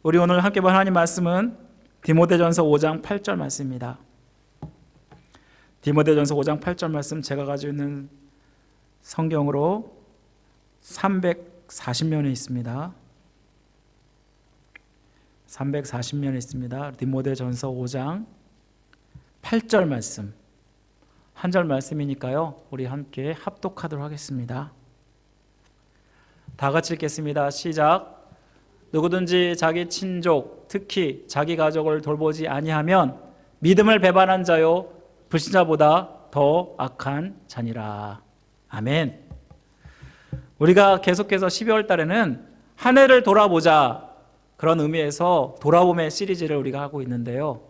우리 오늘 함께 볼 하나님 말씀은 디모데전서 5장 8절 말씀입니다. 디모데전서 5장 8절 말씀, 제가 가지고 있는 성경으로 340면에 있습니다. 340면에 있습니다. 디모데전서 5장 8절 말씀, 한 절 말씀이니까요, 우리 함께 합독하도록 하겠습니다. 다 같이 읽겠습니다. 시작. 누구든지 자기 친족, 특히 자기 가족을 돌보지 아니하면 믿음을 배반한 자요 불신자보다 더 악한 자니라. 아멘. 우리가 계속해서 12월 달에는 한 해를 돌아보자, 그런 의미에서 돌아봄의 시리즈를 우리가 하고 있는데요,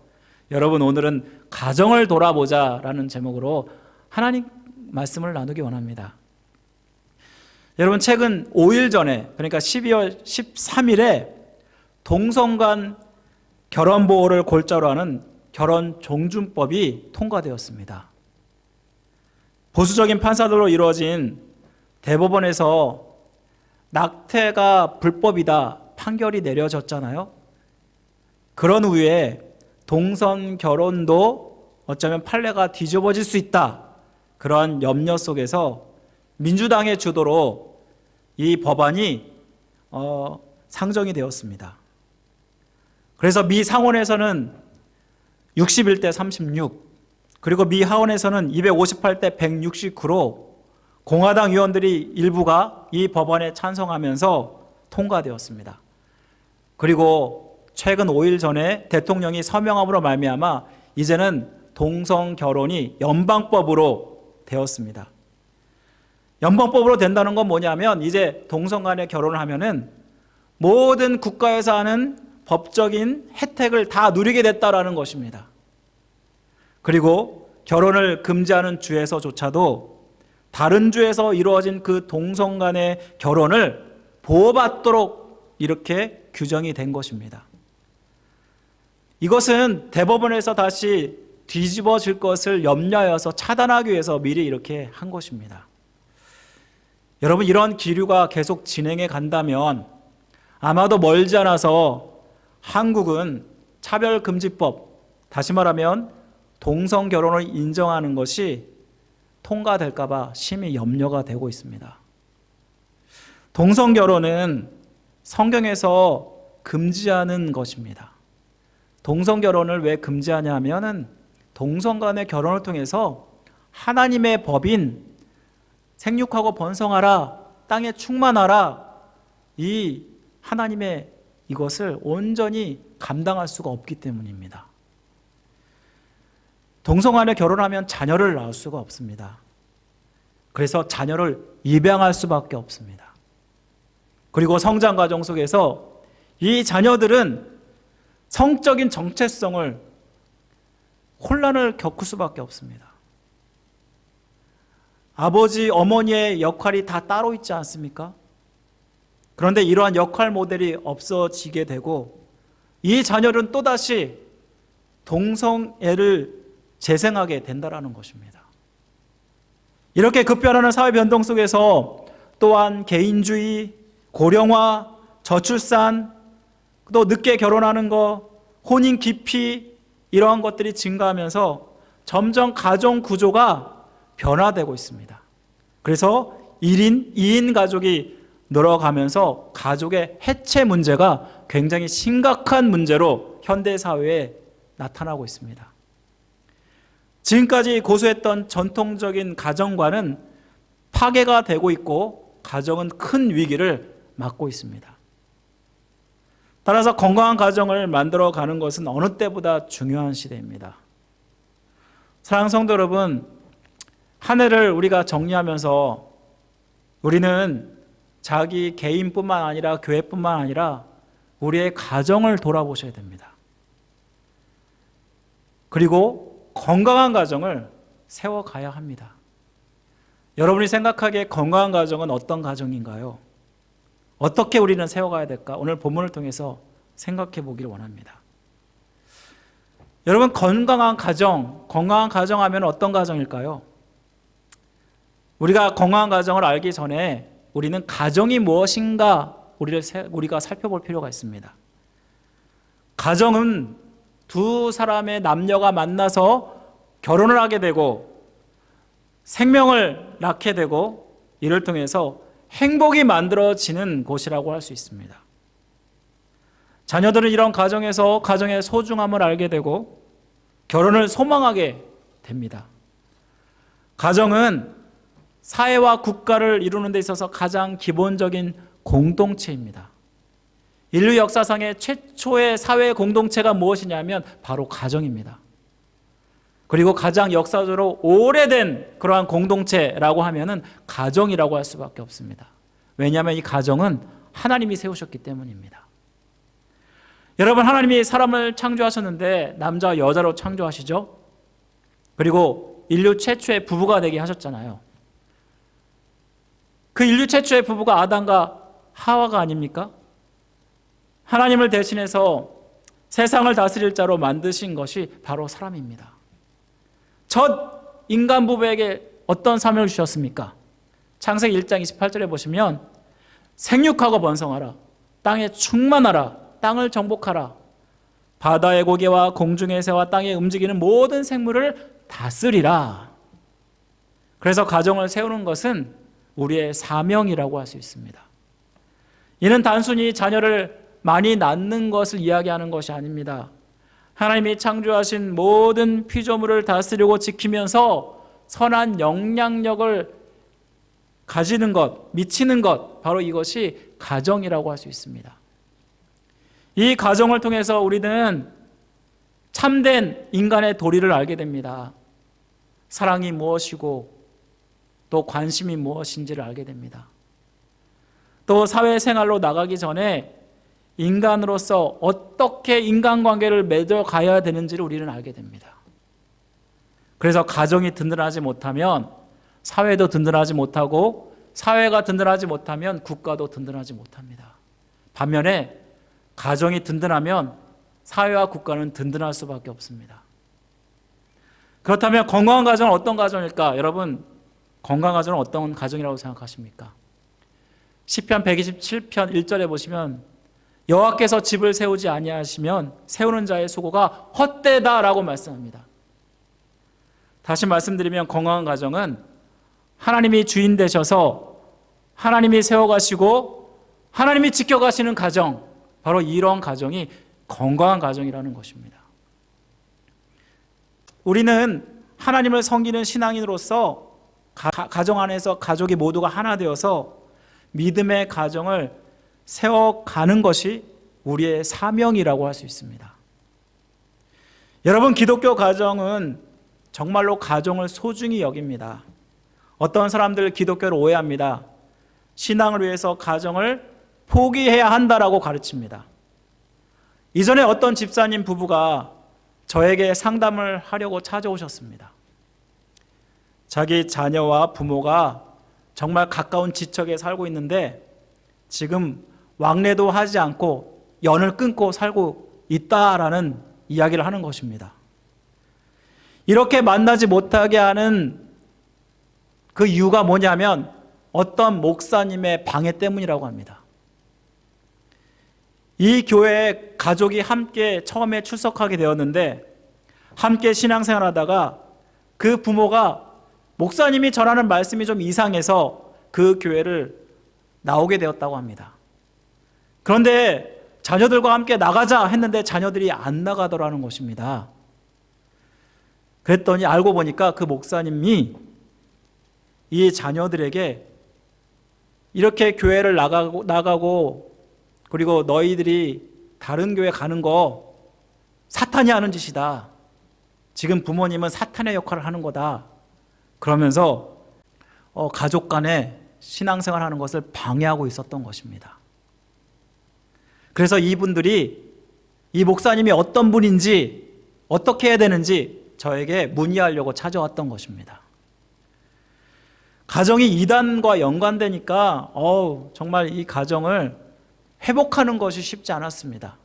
여러분, 오늘은 가정을 돌아보자라는 제목으로 하나님 말씀을 나누기 원합니다. 여러분, 최근 5일 전에, 그러니까 12월 13일에 동성간 결혼보호를 골자로 하는 결혼종준법이 통과되었습니다. 보수적인 판사들로 이루어진 대법원에서 낙태가 불법이다 판결이 내려졌잖아요. 그런 후에 동성 결혼도 어쩌면 판례가 뒤집어질 수 있다, 그러한 염려 속에서 민주당의 주도로 이 법안이 상정이 되었습니다. 그래서 미 상원에서는 61대 36, 그리고 미 하원에서는 258대 169로 공화당 의원들이 일부가 이 법안에 찬성하면서 통과되었습니다. 그리고 최근 5일 전에 대통령이 서명함으로 말미암아 이제는 동성 결혼이 연방법으로 되었습니다. 연방법으로 된다는 건 뭐냐면, 이제 동성 간에 결혼을 하면은 모든 국가에서 하는 법적인 혜택을 다 누리게 됐다라는 것입니다. 그리고 결혼을 금지하는 주에서조차도 다른 주에서 이루어진 그 동성 간의 결혼을 보호받도록 이렇게 규정이 된 것입니다. 이것은 대법원에서 다시 뒤집어질 것을 염려하여서 차단하기 위해서 미리 이렇게 한 것입니다. 여러분, 이런 기류가 계속 진행해 간다면 아마도 멀지 않아서 한국은 차별금지법, 다시 말하면 동성 결혼을 인정하는 것이 통과될까 봐 심히 염려가 되고 있습니다. 동성 결혼은 성경에서 금지하는 것입니다. 동성 결혼을 왜 금지하냐 하면은 동성 간의 결혼을 통해서 하나님의 법인 생육하고 번성하라, 땅에 충만하라, 이 하나님의 이것을 온전히 감당할 수가 없기 때문입니다. 동성 간에 결혼하면 자녀를 낳을 수가 없습니다. 그래서 자녀를 입양할 수밖에 없습니다. 그리고 성장 과정 속에서 이 자녀들은 성적인 정체성을, 혼란을 겪을 수밖에 없습니다. 아버지, 어머니의 역할이 다 따로 있지 않습니까? 그런데 이러한 역할 모델이 없어지게 되고 이 자녀는 또다시 동성애를 재생하게 된다는 것입니다. 이렇게 급변하는 사회 변동 속에서 또한 개인주의, 고령화, 저출산, 또 늦게 결혼하는 것, 혼인 기피, 이러한 것들이 증가하면서 점점 가정 구조가 변화되고 있습니다. 그래서 1인, 2인 가족이 늘어가면서 가족의 해체 문제가 굉장히 심각한 문제로 현대사회에 나타나고 있습니다. 지금까지 고수했던 전통적인 가정관은 파괴가 되고 있고 가정은 큰 위기를 맞고 있습니다. 따라서 건강한 가정을 만들어가는 것은 어느 때보다 중요한 시대입니다. 사랑하는 성도 여러분, 한 해를 우리가 정리하면서 우리는 자기 개인뿐만 아니라 교회뿐만 아니라 우리의 가정을 돌아보셔야 됩니다. 그리고 건강한 가정을 세워가야 합니다. 여러분이 생각하기에 건강한 가정은 어떤 가정인가요? 어떻게 우리는 세워가야 될까? 오늘 본문을 통해서 생각해 보기를 원합니다. 여러분, 건강한 가정 하면 어떤 가정일까요? 우리가 건강한 가정을 알기 전에 우리는 가정이 무엇인가 우리가 살펴볼 필요가 있습니다. 가정은 두 사람의 남녀가 만나서 결혼을 하게 되고 생명을 낳게 되고 이를 통해서 행복이 만들어지는 곳이라고 할 수 있습니다. 자녀들은 이런 가정에서 가정의 소중함을 알게 되고 결혼을 소망하게 됩니다. 가정은 사회와 국가를 이루는 데 있어서 가장 기본적인 공동체입니다. 인류 역사상의 최초의 사회 공동체가 무엇이냐면 바로 가정입니다. 그리고 가장 역사적으로 오래된 그러한 공동체라고 하면은 가정이라고 할 수밖에 없습니다. 왜냐하면 이 가정은 하나님이 세우셨기 때문입니다. 여러분, 하나님이 사람을 창조하셨는데 남자와 여자로 창조하시죠. 그리고 인류 최초의 부부가 되게 하셨잖아요. 그 인류 최초의 부부가 아담과 하와가 아닙니까? 하나님을 대신해서 세상을 다스릴 자로 만드신 것이 바로 사람입니다. 첫 인간 부부에게 어떤 사명을 주셨습니까? 창세기 1장 28절에 보시면 생육하고 번성하라, 땅에 충만하라, 땅을 정복하라, 바다의 고기와 공중의 새와 땅에 움직이는 모든 생물을 다스리라. 그래서 가정을 세우는 것은 우리의 사명이라고 할 수 있습니다. 이는 단순히 자녀를 많이 낳는 것을 이야기하는 것이 아닙니다. 하나님이 창조하신 모든 피조물을 다스리고 지키면서 선한 영향력을 가지는 것, 미치는 것, 바로 이것이 가정이라고 할 수 있습니다. 이 가정을 통해서 우리는 참된 인간의 도리를 알게 됩니다. 사랑이 무엇이고 또 관심이 무엇인지를 알게 됩니다. 또 사회생활로 나가기 전에 인간으로서 어떻게 인간관계를 맺어가야 되는지를 우리는 알게 됩니다. 그래서 가정이 든든하지 못하면 사회도 든든하지 못하고 사회가 든든하지 못하면 국가도 든든하지 못합니다. 반면에 가정이 든든하면 사회와 국가는 든든할 수밖에 없습니다. 그렇다면 건강한 가정은 어떤 가정일까? 여러분, 건강한 가정은 어떤 가정이라고 생각하십니까? 시편 127편 1절에 보시면 여호와께서 집을 세우지 아니하시면 세우는 자의 수고가 헛되다라고 말씀합니다. 다시 말씀드리면 건강한 가정은 하나님이 주인 되셔서 하나님이 세워가시고 하나님이 지켜가시는 가정, 바로 이런 가정이 건강한 가정이라는 것입니다. 우리는 하나님을 섬기는 신앙인으로서 가정 안에서 가족이 모두가 하나 되어서 믿음의 가정을 세워가는 것이 우리의 사명이라고 할 수 있습니다. 여러분, 기독교 가정은 정말로 가정을 소중히 여깁니다. 어떤 사람들 기독교를 오해합니다. 신앙을 위해서 가정을 포기해야 한다라고 가르칩니다. 이전에 어떤 집사님 부부가 저에게 상담을 하려고 찾아오셨습니다. 자기 자녀와 부모가 정말 가까운 지척에 살고 있는데 지금 왕래도 하지 않고 연을 끊고 살고 있다라는 이야기를 하는 것입니다. 이렇게 만나지 못하게 하는 그 이유가 뭐냐면 어떤 목사님의 방해 때문이라고 합니다. 이 교회에 가족이 함께 처음에 출석하게 되었는데 함께 신앙생활하다가 그 부모가 목사님이 전하는 말씀이 좀 이상해서 그 교회를 나오게 되었다고 합니다. 그런데 자녀들과 함께 나가자 했는데 자녀들이 안 나가더라는 것입니다. 그랬더니 알고 보니까 그 목사님이 이 자녀들에게 이렇게 교회를 나가고 그리고 너희들이 다른 교회 가는 거 사탄이 하는 짓이다. 지금 부모님은 사탄의 역할을 하는 거다. 그러면서 가족 간에 신앙생활 하는 것을 방해하고 있었던 것입니다. 그래서 이분들이 이 목사님이 어떤 분인지 어떻게 해야 되는지 저에게 문의하려고 찾아왔던 것입니다. 가정이 이단과 연관되니까 정말 이 가정을 회복하는 것이 쉽지 않았습니다.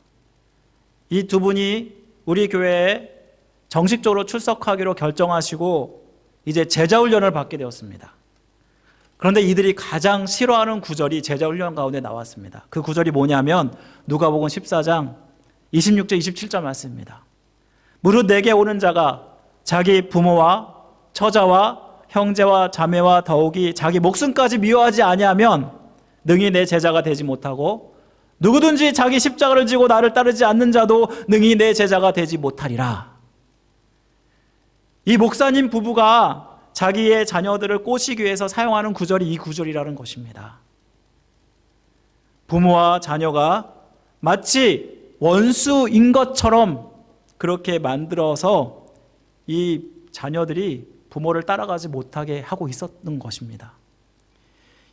이 두 분이 우리 교회에 정식적으로 출석하기로 결정하시고 이제 제자훈련을 받게 되었습니다. 그런데 이들이 가장 싫어하는 구절이 제자훈련 가운데 나왔습니다. 그 구절이 뭐냐면 누가복음 14장 26절 27절 말씀입니다. 무릇 내게 오는 자가 자기 부모와 처자와 형제와 자매와 더욱이 자기 목숨까지 미워하지 아니하면 능히 내 제자가 되지 못하고 누구든지 자기 십자가를 지고 나를 따르지 않는 자도 능히 내 제자가 되지 못하리라. 이 목사님 부부가 자기의 자녀들을 꼬시기 위해서 사용하는 구절이 이 구절이라는 것입니다. 부모와 자녀가 마치 원수인 것처럼 그렇게 만들어서 이 자녀들이 부모를 따라가지 못하게 하고 있었던 것입니다.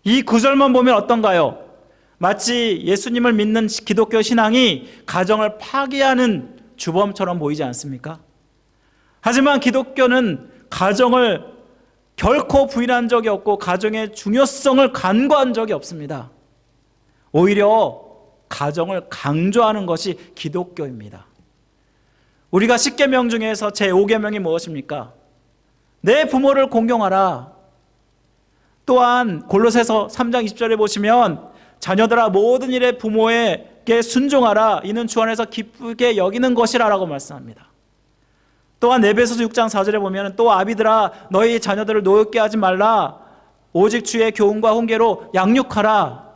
이 구절만 보면 어떤가요? 마치 예수님을 믿는 기독교 신앙이 가정을 파괴하는 주범처럼 보이지 않습니까? 하지만 기독교는 가정을 결코 부인한 적이 없고 가정의 중요성을 간과한 적이 없습니다. 오히려 가정을 강조하는 것이 기독교입니다. 우리가 10계명 중에서 제5계명이 무엇입니까? 내 부모를 공경하라. 또한 골로새서 3장 20절에 보시면 자녀들아 모든 일에 부모에게 순종하라. 이는 주 안에서 기쁘게 여기는 것이라 라고 말씀합니다. 또한 에베소서 6장 4절에 보면 또 아비들아 너희 자녀들을 노엽게 하지 말라. 오직 주의 교훈과 훈계로 양육하라.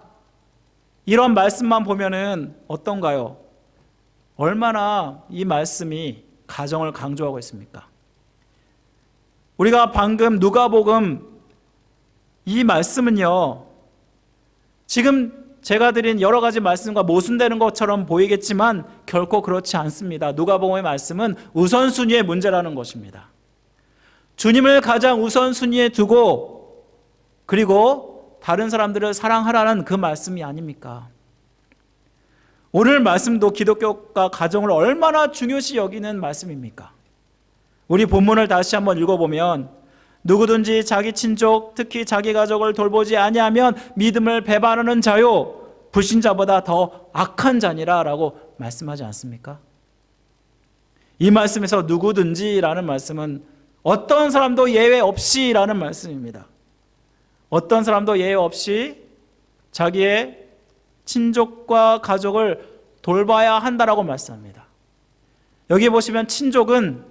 이런 말씀만 보면은 어떤가요? 얼마나 이 말씀이 가정을 강조하고 있습니까? 우리가 방금 누가복음 이 말씀은요, 지금 제가 드린 여러 가지 말씀과 모순되는 것처럼 보이겠지만 결코 그렇지 않습니다. 누가복음의 말씀은 우선순위의 문제라는 것입니다. 주님을 가장 우선순위에 두고 그리고 다른 사람들을 사랑하라는 그 말씀이 아닙니까? 오늘 말씀도 기독교가 가정을 얼마나 중요시 여기는 말씀입니까? 우리 본문을 다시 한번 읽어보면 누구든지 자기 친족 특히 자기 가족을 돌보지 아니하면 믿음을 배반하는 자요 불신자보다 더 악한 자니라 라고 말씀하지 않습니까? 이 말씀에서 누구든지라는 말씀은 어떤 사람도 예외 없이라는 말씀입니다. 어떤 사람도 예외 없이 자기의 친족과 가족을 돌봐야 한다라고 말씀합니다. 여기 보시면 친족은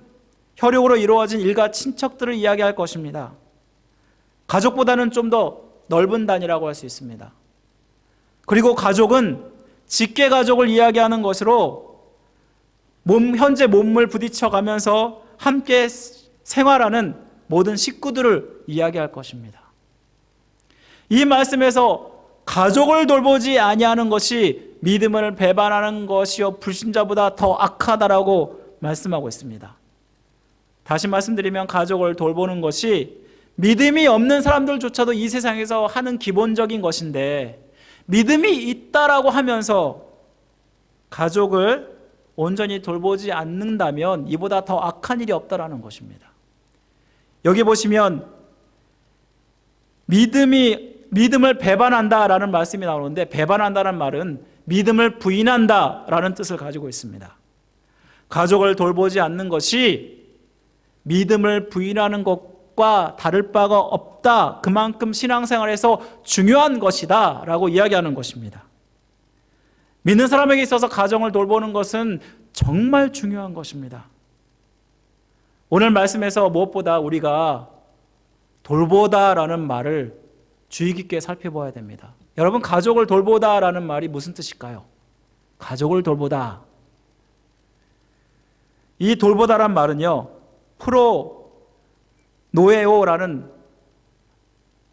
혈육으로 이루어진 일가 친척들을 이야기할 것입니다. 가족보다는 좀 더 넓은 단위라고 할 수 있습니다. 그리고 가족은 직계 가족을 이야기하는 것으로 현재 몸을 부딪혀가면서 함께 생활하는 모든 식구들을 이야기할 것입니다. 이 말씀에서 가족을 돌보지 아니하는 것이 믿음을 배반하는 것이요 불신자보다 더 악하다라고 말씀하고 있습니다. 다시 말씀드리면 가족을 돌보는 것이 믿음이 없는 사람들조차도 이 세상에서 하는 기본적인 것인데 믿음이 있다라고 하면서 가족을 온전히 돌보지 않는다면 이보다 더 악한 일이 없다라는 것입니다. 여기 보시면 믿음을 배반한다라는 말씀이 나오는데 배반한다는 말은 믿음을 부인한다라는 뜻을 가지고 있습니다. 가족을 돌보지 않는 것이 믿음을 부인하는 것과 다를 바가 없다. 그만큼 신앙생활에서 중요한 것이다 라고 이야기하는 것입니다. 믿는 사람에게 있어서 가정을 돌보는 것은 정말 중요한 것입니다. 오늘 말씀에서 무엇보다 우리가 돌보다라는 말을 주의 깊게 살펴봐야 됩니다. 여러분, 가족을 돌보다라는 말이 무슨 뜻일까요? 가족을 돌보다. 이 돌보다란 말은요, 프로 노에오라는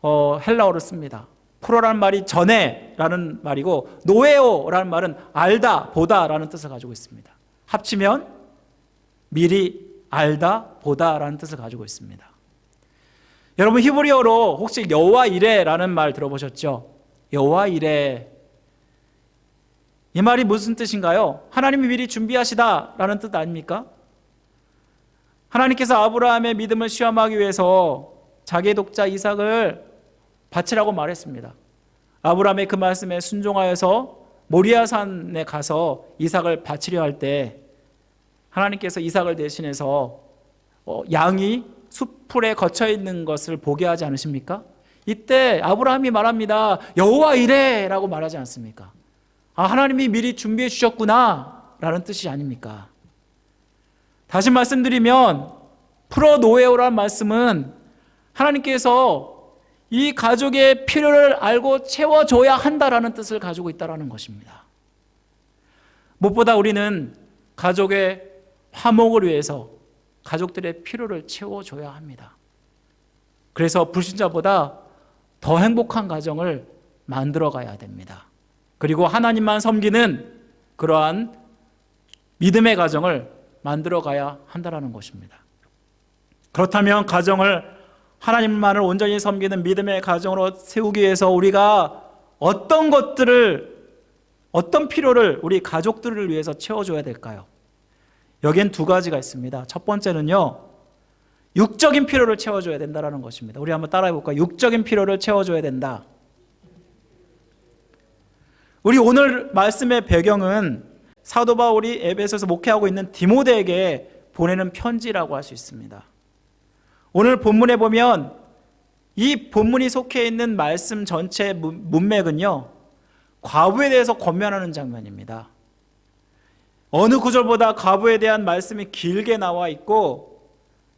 헬라어를 씁니다. 프로라는 말이 전에라는 말이고 노에오라는 말은 알다, 보다라는 뜻을 가지고 있습니다. 합치면 미리 알다, 보다라는 뜻을 가지고 있습니다. 여러분, 히브리어로 혹시 여호와 이레라는 말 들어보셨죠? 여호와 이레. 이 말이 무슨 뜻인가요? 하나님이 미리 준비하시다라는 뜻 아닙니까? 하나님께서 아브라함의 믿음을 시험하기 위해서 자기의 독자 이삭을 바치라고 말했습니다. 아브라함의 그 말씀에 순종하여서 모리아산에 가서 이삭을 바치려 할 때 하나님께서 이삭을 대신해서 양이 숲풀에 거쳐 있는 것을 보게 하지 않으십니까? 이때 아브라함이 말합니다. 여호와 이레라고 말하지 않습니까? 아, 하나님이 미리 준비해 주셨구나 라는 뜻이 아닙니까? 다시 말씀드리면 프로노에오라는 말씀은 하나님께서 이 가족의 필요를 알고 채워줘야 한다라는 뜻을 가지고 있다는 것입니다. 무엇보다 우리는 가족의 화목을 위해서 가족들의 필요를 채워줘야 합니다. 그래서 불신자보다 더 행복한 가정을 만들어 가야 됩니다. 그리고 하나님만 섬기는 그러한 믿음의 가정을 만들어 가야 한다는 것입니다. 그렇다면 가정을 하나님만을 온전히 섬기는 믿음의 가정으로 세우기 위해서 우리가 어떤 필요를 우리 가족들을 위해서 채워줘야 될까요? 여기엔 두 가지가 있습니다. 첫 번째는요, 육적인 필요를 채워줘야 된다는 것입니다. 우리 한번 따라해 볼까요? 육적인 필요를 채워줘야 된다. 우리 오늘 말씀의 배경은 사도 바울이 에베소에서 목회하고 있는 디모데에게 보내는 편지라고 할 수 있습니다. 오늘 본문에 보면 이 본문이 속해 있는 말씀 전체의 문맥은요, 과부에 대해서 권면하는 장면입니다. 어느 구절보다 과부에 대한 말씀이 길게 나와 있고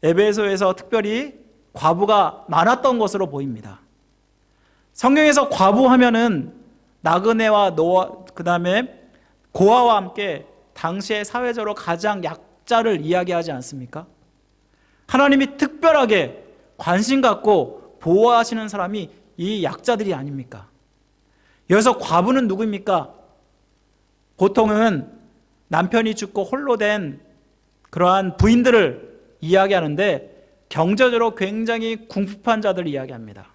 에베소에서 특별히 과부가 많았던 것으로 보입니다. 성경에서 과부하면은 나그네와 노아, 그 다음에 고아와 함께 당시의 사회적으로 가장 약자를 이야기하지 않습니까? 하나님이 특별하게 관심 갖고 보호하시는 사람이 이 약자들이 아닙니까? 여기서 과부는 누구입니까? 보통은 남편이 죽고 홀로 된 그러한 부인들을 이야기하는데 경제적으로 굉장히 궁핍한 자들을 이야기합니다.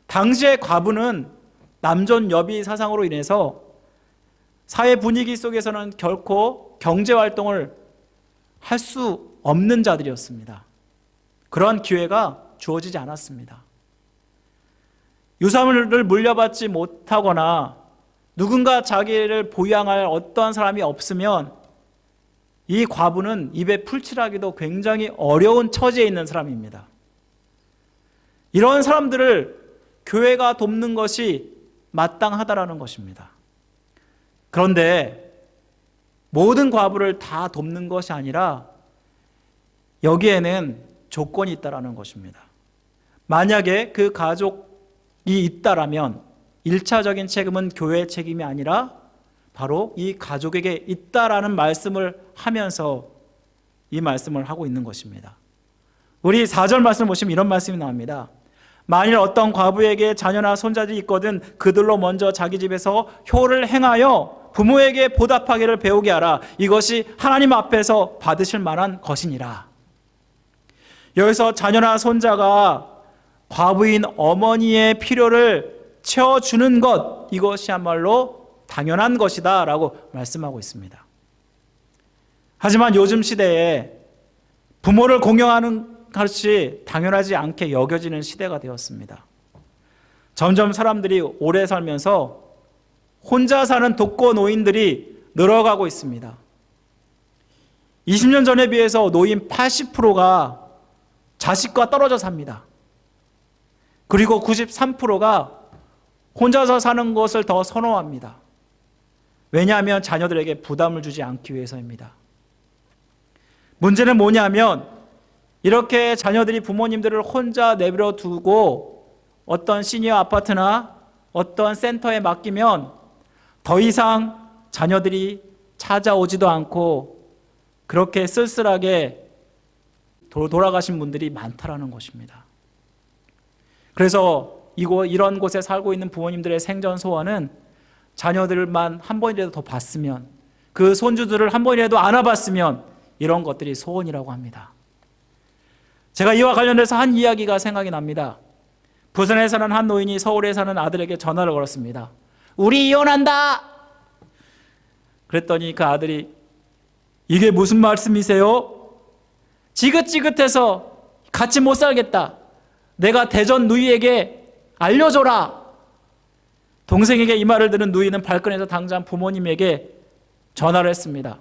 당시의 과부는 남존 여비 사상으로 인해서 사회 분위기 속에서는 결코 경제활동을 할 수 없는 자들이었습니다. 그런 기회가 주어지지 않았습니다. 유산을 물려받지 못하거나 누군가 자기를 보양할 어떠한 사람이 없으면 이 과부는 입에 풀칠하기도 굉장히 어려운 처지에 있는 사람입니다. 이런 사람들을 교회가 돕는 것이 마땅하다라는 것입니다. 그런데 모든 과부를 다 돕는 것이 아니라 여기에는 조건이 있다라는 것입니다. 만약에 그 가족이 있다라면 1차적인 책임은 교회의 책임이 아니라 바로 이 가족에게 있다라는 말씀을 하면서 이 말씀을 하고 있는 것입니다. 우리 4절 말씀을 보시면 이런 말씀이 나옵니다. 만일 어떤 과부에게 자녀나 손자들이 있거든 그들로 먼저 자기 집에서 효를 행하여 부모에게 보답하기를 배우게 하라. 이것이 하나님 앞에서 받으실 만한 것이니라. 여기서 자녀나 손자가 과부인 어머니의 필요를 채워주는 것, 이것이야말로 당연한 것이다 라고 말씀하고 있습니다. 하지만 요즘 시대에 부모를 공경하는 것이 당연하지 않게 여겨지는 시대가 되었습니다. 점점 사람들이 오래 살면서 혼자 사는 독거노인들이 늘어가고 있습니다. 20년 전에 비해서 노인 80%가 자식과 떨어져 삽니다. 그리고 93%가 혼자서 사는 것을 더 선호합니다. 왜냐하면 자녀들에게 부담을 주지 않기 위해서입니다. 문제는 뭐냐면 이렇게 자녀들이 부모님들을 혼자 내버려 두고 어떤 시니어 아파트나 어떤 센터에 맡기면 더 이상 자녀들이 찾아오지도 않고 그렇게 쓸쓸하게 돌아가신 분들이 많다라는 것입니다. 그래서 이런 곳에 살고 있는 부모님들의 생전 소원은 자녀들만 한 번이라도 더 봤으면, 그 손주들을 한 번이라도 안아봤으면, 이런 것들이 소원이라고 합니다. 제가 이와 관련해서 한 이야기가 생각이 납니다. 부산에 사는 한 노인이 서울에 사는 아들에게 전화를 걸었습니다. 우리 이혼한다! 그랬더니 그 아들이 이게 무슨 말씀이세요? 지긋지긋해서 같이 못 살겠다. 내가 대전 누이에게 알려줘라. 동생에게 이 말을 들은 누이는 발끈해서 당장 부모님에게 전화를 했습니다.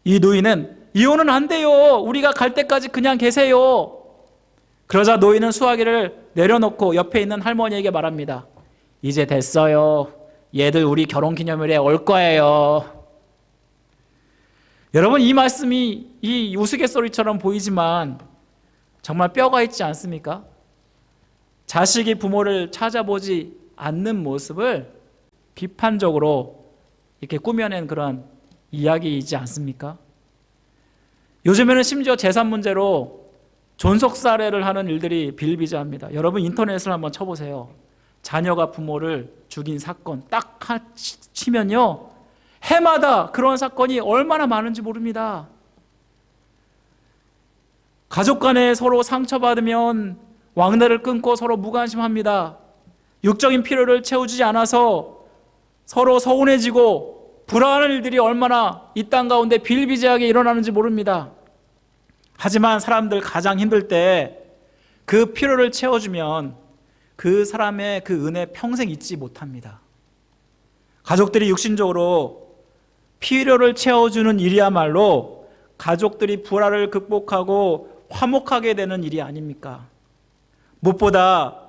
이 누이는 이혼은 안 돼요. 우리가 갈 때까지 그냥 계세요. 그러자 노인은 수화기를 내려놓고 옆에 있는 할머니에게 말합니다. 이제 됐어요. 얘들 우리 결혼기념일에 올 거예요. 여러분, 이 말씀이 이 우스갯소리처럼 보이지만 정말 뼈가 있지 않습니까? 자식이 부모를 찾아보지 않는 모습을 비판적으로 이렇게 꾸며낸 그런 이야기이지 않습니까? 요즘에는 심지어 재산 문제로 존속살해를 하는 일들이 비일비재합니다. 여러분, 인터넷을 한번 쳐보세요. 자녀가 부모를 죽인 사건 딱 치면요, 해마다 그런 사건이 얼마나 많은지 모릅니다. 가족 간에 서로 상처받으면 왕래를 끊고 서로 무관심합니다. 육적인 필요를 채워주지 않아서 서로 서운해지고 불안한 일들이 얼마나 이 땅 가운데 비일비재하게 일어나는지 모릅니다. 하지만 사람들 가장 힘들 때 그 필요를 채워주면 그 사람의 그 은혜 평생 잊지 못합니다. 가족들이 육신적으로 필요를 채워주는 일이야말로 가족들이 불화를 극복하고 화목하게 되는 일이 아닙니까? 무엇보다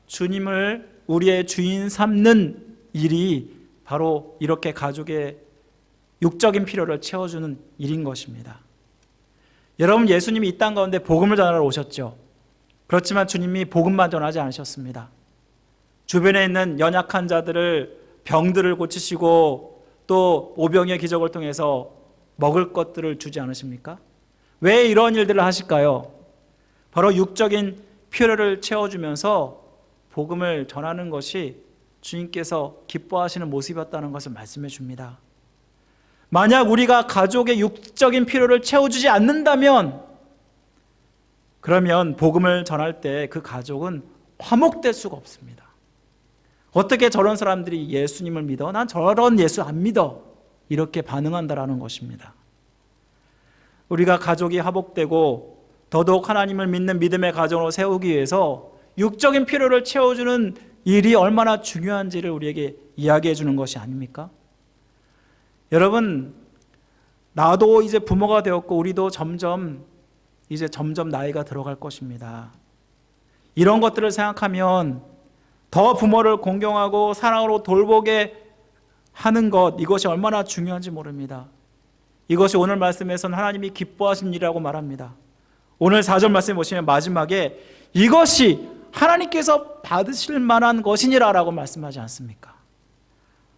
주님을 우리의 주인 삼는 일이 바로 이렇게 가족의 육적인 필요를 채워주는 일인 것입니다. 여러분, 예수님이 이 땅 가운데 복음을 전하러 오셨죠. 그렇지만 주님이 복음만 전하지 않으셨습니다. 주변에 있는 연약한 자들을, 병들을 고치시고 또 오병이의 기적을 통해서 먹을 것들을 주지 않으십니까? 왜 이런 일들을 하실까요? 바로 육적인 필요를 채워주면서 복음을 전하는 것이 주님께서 기뻐하시는 모습이었다는 것을 말씀해 줍니다. 만약 우리가 가족의 육적인 필요를 채워주지 않는다면, 그러면 복음을 전할 때 그 가족은 화목될 수가 없습니다. 어떻게 저런 사람들이 예수님을 믿어? 난 저런 예수 안 믿어. 이렇게 반응한다라는 것입니다. 우리가 가족이 화목되고 더더욱 하나님을 믿는 믿음의 가정으로 세우기 위해서 육적인 필요를 채워주는 일이 얼마나 중요한지를 우리에게 이야기해 주는 것이 아닙니까? 여러분, 나도 이제 부모가 되었고 우리도 점점 나이가 들어갈 것입니다. 이런 것들을 생각하면 더 부모를 공경하고 사랑으로 돌보게 하는 것, 이것이 얼마나 중요한지 모릅니다. 이것이 오늘 말씀에서는 하나님이 기뻐하신 일이라고 말합니다. 오늘 4절 말씀에 보시면 마지막에 이것이 하나님께서 받으실 만한 것이니라라고 말씀하지 않습니까?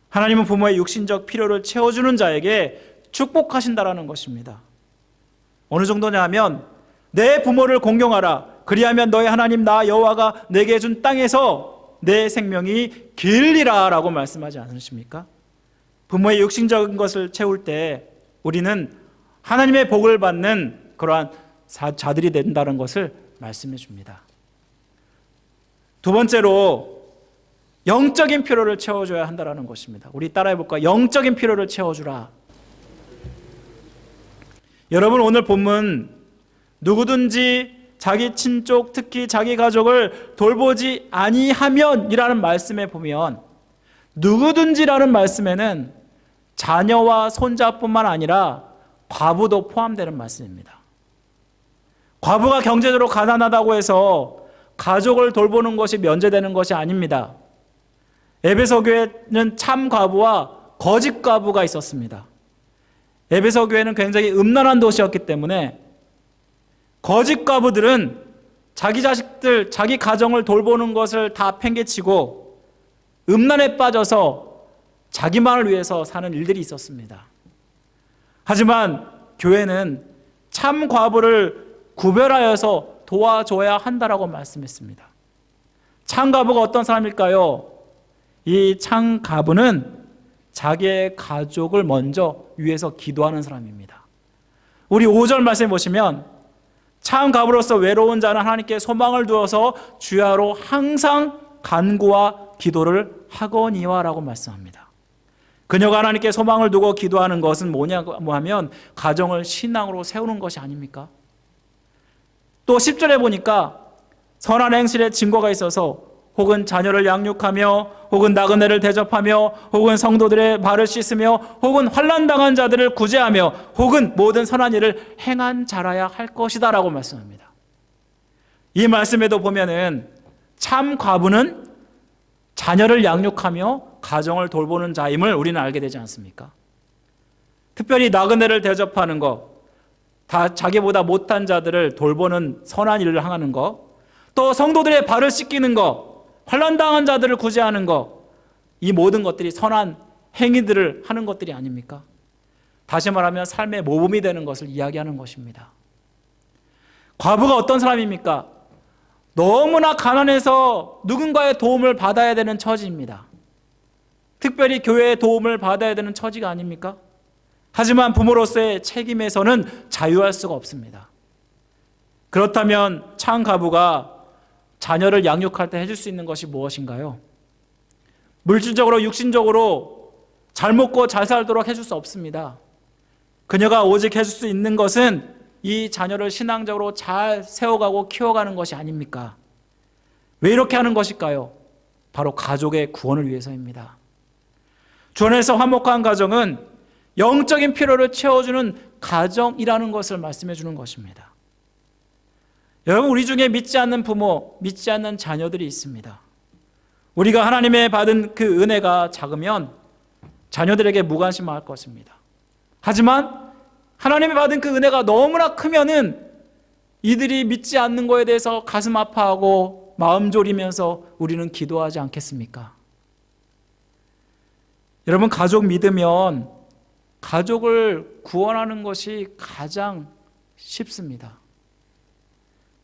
하나님은 부모의 육신적 필요를 채워주는 자에게 축복하신다라는 것입니다. 어느 정도냐 하면 내 부모를 공경하라. 그리하면 너의 하나님 나 여호와가 내게 준 땅에서 내 생명이 길리라 라고 말씀하지 않으십니까? 부모의 육신적인 것을 채울 때 우리는 하나님의 복을 받는 그러한 자들이 된다는 것을 말씀해 줍니다. 두 번째로 영적인 필요를 채워줘야 한다는 것입니다. 우리 따라해 볼까요? 영적인 필요를 채워주라. 여러분, 오늘 본문 누구든지 자기 친족, 특히 자기 가족을 돌보지 아니하면 이라는 말씀에 보면 누구든지라는 말씀에는 자녀와 손자뿐만 아니라 과부도 포함되는 말씀입니다. 과부가 경제적으로 가난하다고 해서 가족을 돌보는 것이 면제되는 것이 아닙니다. 에베소 교회는 참 과부와 거짓 과부가 있었습니다. 에베소 교회는 굉장히 음란한 도시였기 때문에 거짓 과부들은 자기 자식들, 자기 가정을 돌보는 것을 다 팽개치고 음란에 빠져서 자기만을 위해서 사는 일들이 있었습니다. 하지만 교회는 참 과부를 구별하여서 도와줘야 한다라고 말씀했습니다. 참 과부가 어떤 사람일까요? 이 참 과부는 자기의 가족을 먼저 위해서 기도하는 사람입니다. 우리 5절 말씀해 보시면 참 과부로서 외로운 자는 하나님께 소망을 두어서 주야로 항상 간구와 기도를 하거니와 라고 말씀합니다. 그녀가 하나님께 소망을 두고 기도하는 것은 뭐냐고 하면 가정을 신앙으로 세우는 것이 아닙니까? 또 10절에 보니까 선한 행실의 증거가 있어서 혹은 자녀를 양육하며 혹은 나그네를 대접하며 혹은 성도들의 발을 씻으며 혹은 환난당한 자들을 구제하며 혹은 모든 선한 일을 행한 자라야 할 것이다 라고 말씀합니다. 이 말씀에도 보면은 참 과부는 자녀를 양육하며 가정을 돌보는 자임을 우리는 알게 되지 않습니까? 특별히 나그네를 대접하는 것, 다 자기보다 못한 자들을 돌보는 선한 일을 하는 것, 또 성도들의 발을 씻기는 것, 환난당한 자들을 구제하는 것, 이 모든 것들이 선한 행위들을 하는 것들이 아닙니까? 다시 말하면 삶의 모범이 되는 것을 이야기하는 것입니다. 과부가 어떤 사람입니까? 너무나 가난해서 누군가의 도움을 받아야 되는 처지입니다. 특별히 교회의 도움을 받아야 되는 처지가 아닙니까? 하지만 부모로서의 책임에서는 자유할 수가 없습니다. 그렇다면 참 과부가 자녀를 양육할 때 해줄 수 있는 것이 무엇인가요? 물질적으로 육신적으로 잘 먹고 잘 살도록 해줄 수 없습니다. 그녀가 오직 해줄 수 있는 것은 이 자녀를 신앙적으로 잘 세워가고 키워가는 것이 아닙니까? 왜 이렇게 하는 것일까요? 바로 가족의 구원을 위해서입니다. 주 안에서 화목한 가정은 영적인 필요를 채워주는 가정이라는 것을 말씀해 주는 것입니다. 여러분, 우리 중에 믿지 않는 부모, 믿지 않는 자녀들이 있습니다. 우리가 하나님의 받은 그 은혜가 작으면 자녀들에게 무관심할 것입니다. 하지만 하나님이 받은 그 은혜가 너무나 크면은 이들이 믿지 않는 것에 대해서 가슴 아파하고 마음 졸이면서 우리는 기도하지 않겠습니까? 여러분, 가족 믿으면 가족을 구원하는 것이 가장 쉽습니다.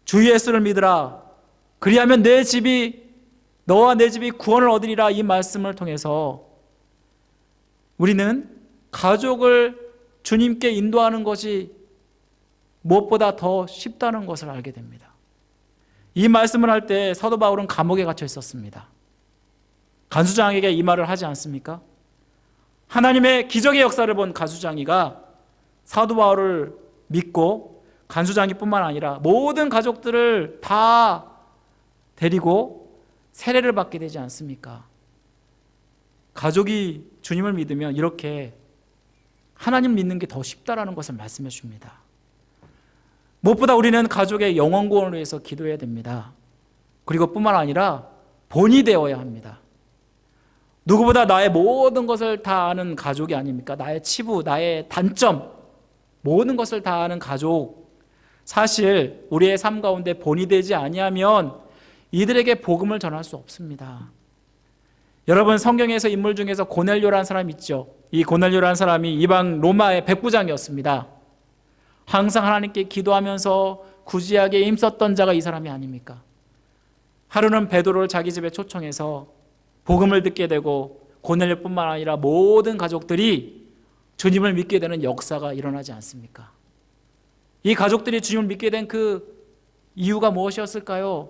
주 예수를 믿으라. 그리하면 너와 내 집이 구원을 얻으리라. 이 말씀을 통해서 우리는 가족을 주님께 인도하는 것이 무엇보다 더 쉽다는 것을 알게 됩니다. 이 말씀을 할 때 사도 바울은 감옥에 갇혀 있었습니다. 간수장에게 이 말을 하지 않습니까? 하나님의 기적의 역사를 본 간수장이가 사도 바울을 믿고 간수장이뿐만 아니라 모든 가족들을 다 데리고 세례를 받게 되지 않습니까? 가족이 주님을 믿으면 이렇게 하나님 믿는 게 더 쉽다라는 것을 말씀해 줍니다. 무엇보다 우리는 가족의 영혼 구원을 위해서 기도해야 됩니다. 그리고 뿐만 아니라 본이 되어야 합니다. 누구보다 나의 모든 것을 다 아는 가족이 아닙니까? 나의 치부, 나의 단점, 모든 것을 다 아는 가족. 사실 우리의 삶 가운데 본이 되지 아니하면 이들에게 복음을 전할 수 없습니다. 여러분, 성경에서 인물 중에서 고넬료라는 사람이 있죠. 이 고넬료라는 사람이 이방 로마의 백부장이었습니다. 항상 하나님께 기도하면서 구제하게 힘썼던 자가 이 사람이 아닙니까? 하루는 베드로를 자기 집에 초청해서 복음을 듣게 되고 고넬료뿐만 아니라 모든 가족들이 주님을 믿게 되는 역사가 일어나지 않습니까? 이 가족들이 주님을 믿게 된 그 이유가 무엇이었을까요?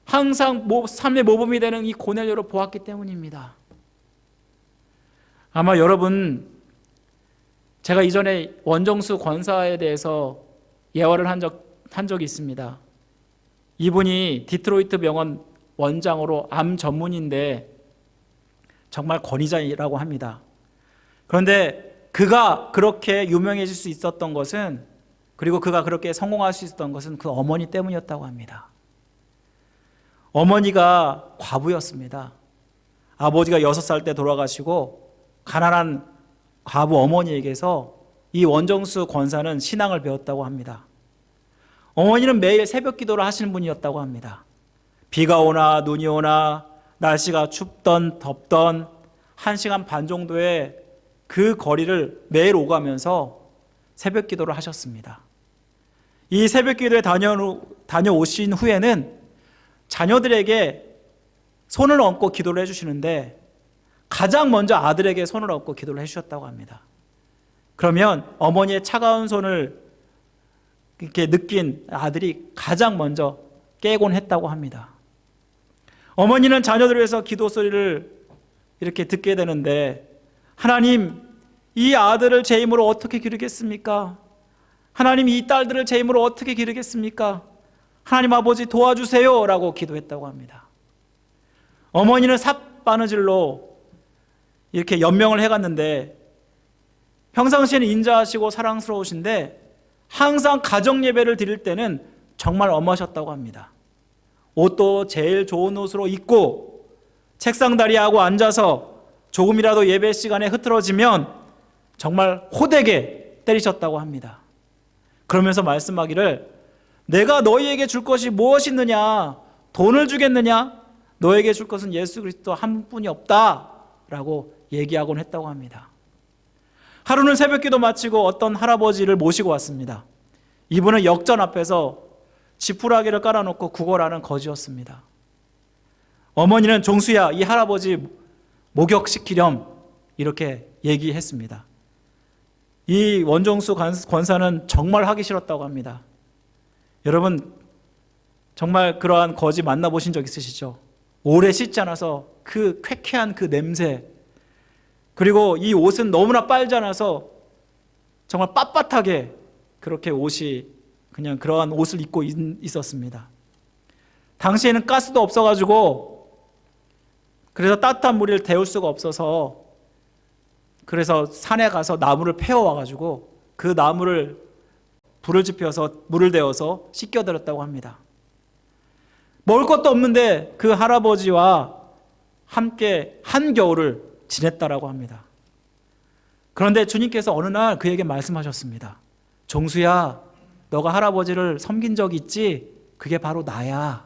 항상 삶의 모범이 되는 이 고넬료를 보았기 때문입니다. 아마 여러분, 제가 이전에 원정수 권사에 대해서 예화를 한 적이 있습니다. 이분이 디트로이트 병원 원장으로 암 전문인데 정말 권위자라고 합니다. 그런데 그가 그렇게 유명해질 수 있었던 것은, 그리고 그가 그렇게 성공할 수 있었던 것은 그 어머니 때문이었다고 합니다. 어머니가 과부였습니다. 아버지가 6살 때 돌아가시고 가난한 과부 어머니에게서 이 원정수 권사는 신앙을 배웠다고 합니다. 어머니는 매일 새벽 기도를 하시는 분이었다고 합니다. 비가 오나 눈이 오나 날씨가 춥던 덥던 1시간 반 정도의 그 거리를 매일 오가면서 새벽 기도를 하셨습니다. 이 새벽 기도에 다녀오신 후에는 자녀들에게 손을 얹고 기도를 해주시는데 가장 먼저 아들에게 손을 얹고 기도를 해주셨다고 합니다. 그러면 어머니의 차가운 손을 이렇게 느낀 아들이 가장 먼저 깨곤 했다고 합니다. 어머니는 자녀들을 위해서 기도 소리를 이렇게 듣게 되는데, 하나님, 이 아들을 제 힘으로 어떻게 기르겠습니까? 하나님, 이 딸들을 제 힘으로 어떻게 기르겠습니까? 하나님 아버지 도와주세요 라고 기도했다고 합니다. 어머니는 삿바느질로 이렇게 연명을 해갔는데 평상시에는 인자하시고 사랑스러우신데 항상 가정 예배를 드릴 때는 정말 엄하셨다고 합니다. 옷도 제일 좋은 옷으로 입고 책상 다리하고 앉아서 조금이라도 예배 시간에 흐트러지면 정말 호되게 때리셨다고 합니다. 그러면서 말씀하기를 내가 너희에게 줄 것이 무엇이 있느냐? 돈을 주겠느냐? 너에게 줄 것은 예수 그리스도 한 분이 없다라고 얘기하곤 했다고 합니다. 하루는 새벽기도 마치고 어떤 할아버지를 모시고 왔습니다. 이분은 역전 앞에서 지푸라기를 깔아놓고 구걸하는 거지였습니다. 어머니는 종수야, 이 할아버지 목욕시키렴 이렇게 얘기했습니다. 이 원종수 권사는 정말 하기 싫었다고 합니다. 여러분 정말 그러한 거지 만나보신 적 있으시죠? 오래 씻지 않아서 그 쾌쾌한 그 냄새, 그리고 이 옷은 너무나 빨지 않아서 정말 빳빳하게 그렇게 옷이 그냥 그러한 옷을 입고 있었습니다. 당시에는 가스도 없어가지고 그래서 따뜻한 물을 데울 수가 없어서 그래서 산에 가서 나무를 패워와가지고 그 나무를 불을 지펴서 물을 데워서 씻겨드렸다고 합니다. 먹을 것도 없는데 그 할아버지와 함께 한겨울을 지냈다라고 합니다. 그런데 주님께서 어느 날 그에게 말씀하셨습니다. 종수야, 너가 할아버지를 섬긴 적이 있지? 그게 바로 나야.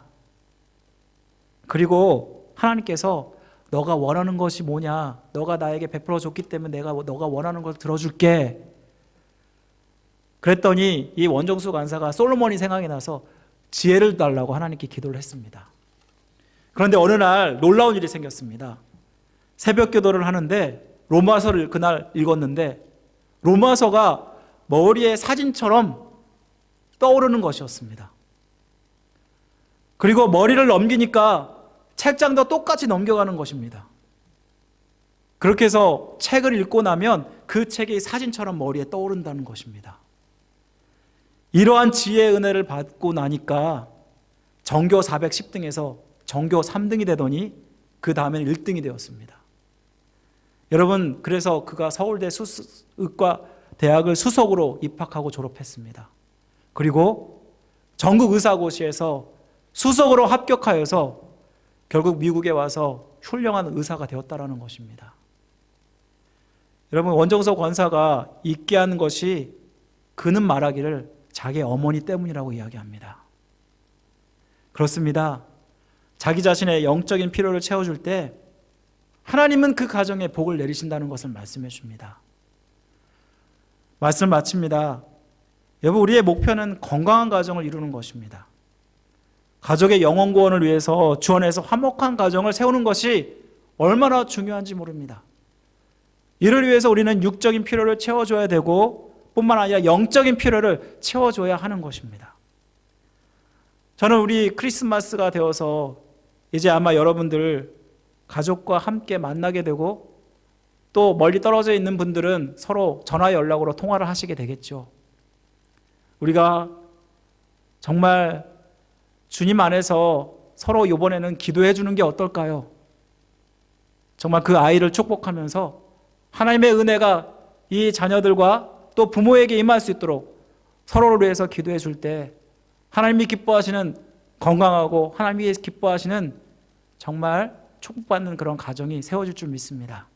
그리고 하나님께서 너가 원하는 것이 뭐냐? 너가 나에게 베풀어 줬기 때문에 내가 너가 원하는 걸 들어줄게. 그랬더니 이 원종수 간사가 솔로몬이 생각이 나서 지혜를 달라고 하나님께 기도를 했습니다. 그런데 어느 날 놀라운 일이 생겼습니다. 새벽 기도를 하는데 로마서를 그날 읽었는데 로마서가 머리에 사진처럼 떠오르는 것이었습니다. 그리고 머리를 넘기니까 책장도 똑같이 넘겨가는 것입니다. 그렇게 해서 책을 읽고 나면 그 책이 사진처럼 머리에 떠오른다는 것입니다. 이러한 지혜의 은혜를 받고 나니까 전교 410등에서 전교 3등이 되더니 그 다음에는 1등이 되었습니다. 여러분, 그래서 그가 서울대 의과 대학을 수석으로 입학하고 졸업했습니다. 그리고 전국의사고시에서 수석으로 합격하여서 결국 미국에 와서 훌륭한 의사가 되었다라는 것입니다. 여러분, 원종서 권사가 있게 한 것이 그는 말하기를 자기 어머니 때문이라고 이야기합니다. 그렇습니다. 자기 자신의 영적인 필요를 채워줄 때 하나님은 그 가정에 복을 내리신다는 것을 말씀해 줍니다. 말씀을 마칩니다. 여러분, 우리의 목표는 건강한 가정을 이루는 것입니다. 가족의 영혼 구원을 위해서 주 안에서 화목한 가정을 세우는 것이 얼마나 중요한지 모릅니다. 이를 위해서 우리는 육적인 필요를 채워줘야 되고 뿐만 아니라 영적인 필요를 채워줘야 하는 것입니다. 저는 우리 크리스마스가 되어서 이제 아마 여러분들 가족과 함께 만나게 되고 또 멀리 떨어져 있는 분들은 서로 전화 연락으로 통화를 하시게 되겠죠. 우리가 정말 주님 안에서 서로 이번에는 기도해 주는 게 어떨까요? 정말 그 아이를 축복하면서 하나님의 은혜가 이 자녀들과 또 부모에게 임할 수 있도록 서로를 위해서 기도해 줄 때 하나님이 기뻐하시는 건강하고 하나님이 기뻐하시는 정말 축복받는 그런 가정이 세워질 줄 믿습니다.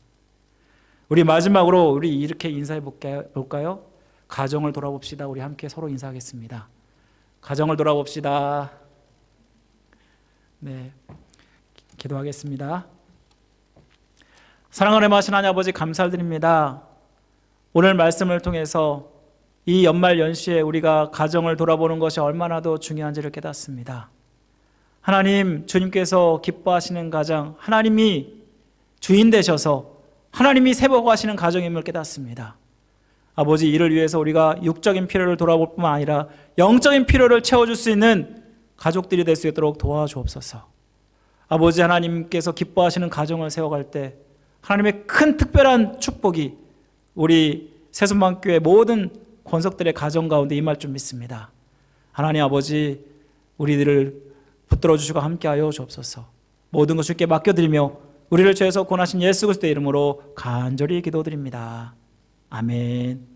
우리 마지막으로 우리 이렇게 인사해 볼까요? 가정을 돌아봅시다. 우리 함께 서로 인사하겠습니다. 가정을 돌아봅시다. 네, 기도하겠습니다. 사랑하는 하신 하나님 아버지 감사드립니다. 오늘 말씀을 통해서 이 연말 연시에 우리가 가정을 돌아보는 것이 얼마나 더 중요한지를 깨닫습니다. 하나님, 주님께서 기뻐하시는 가정, 하나님이 주인 되셔서 하나님이 세워가시는 가정임을 깨닫습니다. 아버지, 이를 위해서 우리가 육적인 필요를 돌아볼 뿐만 아니라 영적인 필요를 채워줄 수 있는 가족들이 될 수 있도록 도와주옵소서. 아버지, 하나님께서 기뻐하시는 가정을 세워갈 때 하나님의 큰 특별한 축복이 우리 새순방교회 모든 권석들의 가정 가운데 임할 줄 믿습니다. 하나님 아버지, 우리들을 붙들어 주시고 함께하여 주옵소서. 모든 것을 주께 맡겨드리며 우리를 죄에서 구원하신 예수 그리스도의 이름으로 간절히 기도드립니다. 아멘.